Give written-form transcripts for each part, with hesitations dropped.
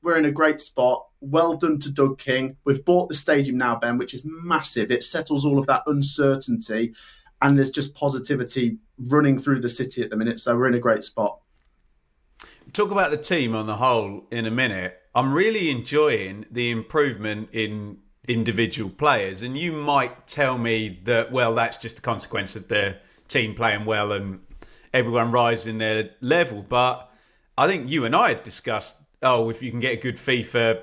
we're in a great spot. Well done to Doug King. We've bought the stadium now, Ben, which is massive. It settles all of that uncertainty, and there's just positivity running through the city at the minute. So we're in a great spot. Talk about the team on the whole in a minute. I'm really enjoying the improvement in individual players, and you might tell me that, well, that's just a consequence of the team playing well and everyone rising their level. But I think you and I had discussed, if you can get a good fee for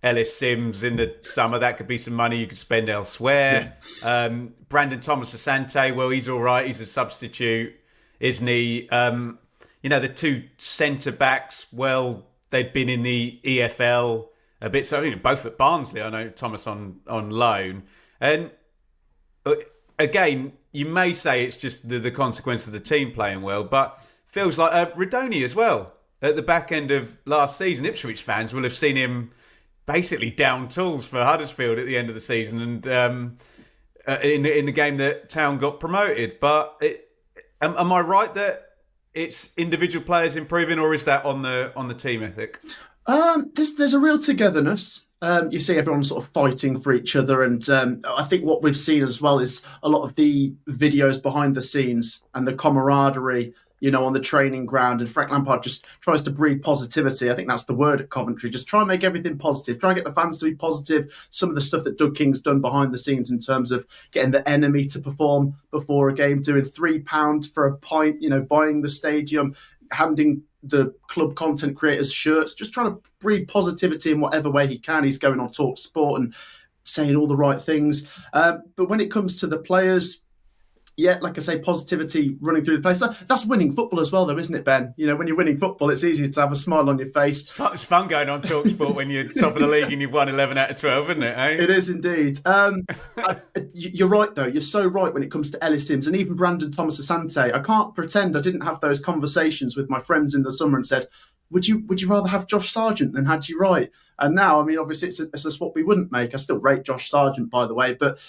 Ellis Sims in the summer, that could be some money you could spend elsewhere. Yeah. Brandon Thomas Asante, well, he's all right. He's a substitute, isn't he? The two centre-backs, well, they'd been in the EFL a bit. So, both at Barnsley, I know Thomas on loan. And again, you may say it's just the consequence of the team playing well, but feels like Redoni as well. At the back end of last season, Ipswich fans will have seen him basically down tools for Huddersfield at the end of the season, and in the game that Town got promoted. But am I right that it's individual players improving, or is that on the team ethic? There's a real togetherness. You see everyone sort of fighting for each other, and I think what we've seen as well is a lot of the videos behind the scenes and the camaraderie, on the training ground. And Frank Lampard just tries to breed positivity. I think that's the word at Coventry. Just try and make everything positive. Try and get the fans to be positive. Some of the stuff that Doug King's done behind the scenes in terms of getting the enemy to perform before a game, doing £3 for a pint, buying the stadium, handing the club content creators shirts, just trying to breed positivity in whatever way he can. He's going on Talk Sport and saying all the right things. But when it comes to the players, yeah, like I say, positivity running through the place. That's winning football as well, though, isn't it, Ben? When you're winning football, it's easy to have a smile on your face. It's fun going on Talk Sport when you're top of the league and you've won 11 out of 12, isn't it? Eh? It is indeed. You're right, though. You're so right when it comes to Ellis Sims and even Brandon Thomas Asante. I can't pretend I didn't have those conversations with my friends in the summer and said, would you rather have Josh Sargent than Haji Wright? And now, obviously, it's a swap we wouldn't make. I still rate Josh Sargent, by the way, but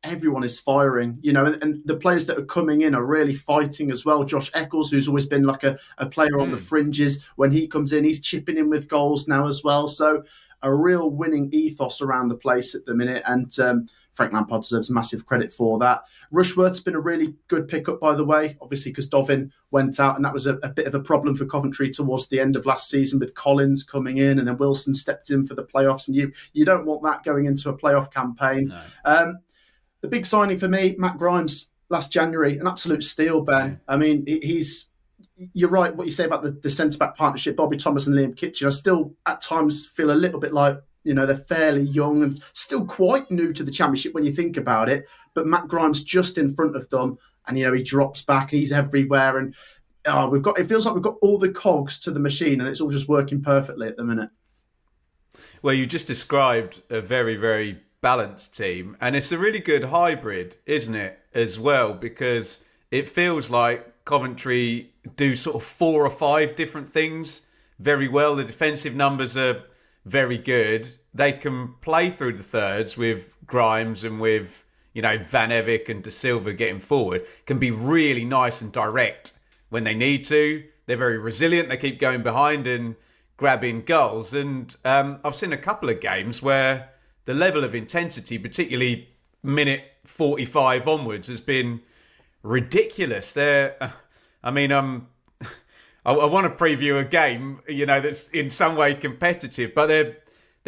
everyone is firing, and the players that are coming in are really fighting as well. Josh Eccles, who's always been like a player on the fringes, when he comes in, he's chipping in with goals now as well. So a real winning ethos around the place at the minute, and Frank Lampard deserves massive credit for that. Rushworth's been a really good pickup, by the way, obviously because Dovin went out, and that was a bit of a problem for Coventry towards the end of last season with Collins coming in, and then Wilson stepped in for the playoffs, and you don't want that going into a playoff campaign. No. The big signing for me, Matt Grimes, last January, an absolute steal, Ben. You're right what you say about the centre-back partnership, Bobby Thomas and Liam Kitchen. I still, at times, feel a little bit like, they're fairly young and still quite new to the Championship when you think about it. But Matt Grimes just in front of them, and, he drops back, he's everywhere. And it feels like we've got all the cogs to the machine, and it's all just working perfectly at the minute. Well, you just described a very, very balanced team, and it's a really good hybrid, isn't it, as well, because it feels like Coventry do sort of 4 or 5 different things very well. The defensive numbers are very good. They can play through the thirds with Grimes and with Van Evik and De Silva getting forward, can be really nice and direct when they need to. They're very resilient. They keep going behind and grabbing goals, and I've seen a couple of games where the level of intensity, particularly minute 45 onwards, has been ridiculous. I want to preview a game, that's in some way competitive, but they're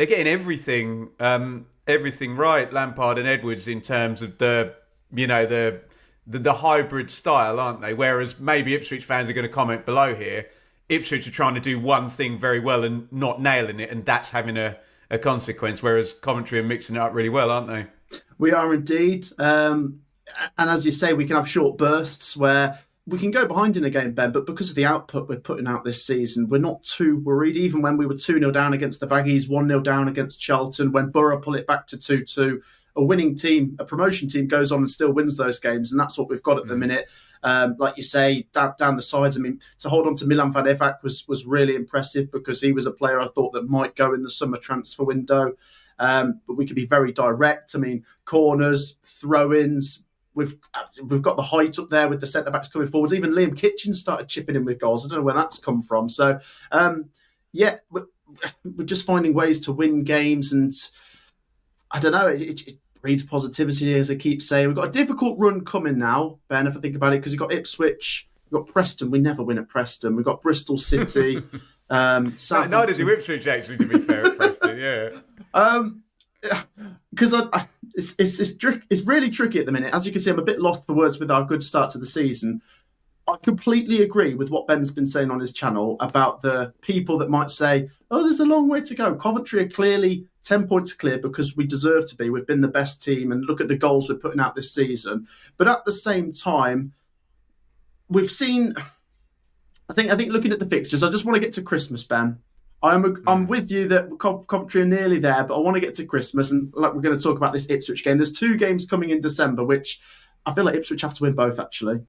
getting everything right, Lampard and Edwards, in terms of the hybrid style, aren't they? Whereas maybe Ipswich fans are going to comment below here. Ipswich are trying to do one thing very well and not nailing it, and that's having a consequence, whereas Coventry are mixing it up really well, aren't they? We are indeed. And as you say, we can have short bursts where we can go behind in a game, Ben, but because of the output we're putting out this season, we're not too worried. Even when we were 2-0 down against the Baggies, 1-0 down against Charlton, when Borough pull it back to 2-2, a winning team, a promotion team goes on and still wins those games, and that's what we've got at the minute. Like you say, down the sides. To hold on to Milan Van Evak was really impressive, because he was a player I thought that might go in the summer transfer window. But we could be very direct. Corners, throw-ins. We've got the height up there with the centre-backs coming forwards. Even Liam Kitchen started chipping in with goals. I don't know where that's come from. So, we're just finding ways to win games, and I don't know. It breeds positivity, as I keep saying. We've got a difficult run coming now, Ben. If I think about it, because you've got Ipswich, we've got Preston. We never win at Preston. We've got Bristol City. Neither do Ipswich, actually. To be fair, at Preston, yeah. Because it's really tricky at the minute. As you can see, I'm a bit lost for words with our good start to the season. I completely agree with what Ben's been saying on his channel about the people that might say, oh, there's a long way to go. Coventry are clearly 10 points clear because we deserve to be. We've been the best team, and look at the goals we're putting out this season. But at the same time, we've seen, I think looking at the fixtures, I just want to get to Christmas, Ben. I'm with you that Coventry are nearly there, but I want to get to Christmas. And like we're going to talk about this Ipswich game. There's 2 games coming in December, which I feel like Ipswich have to win both, actually.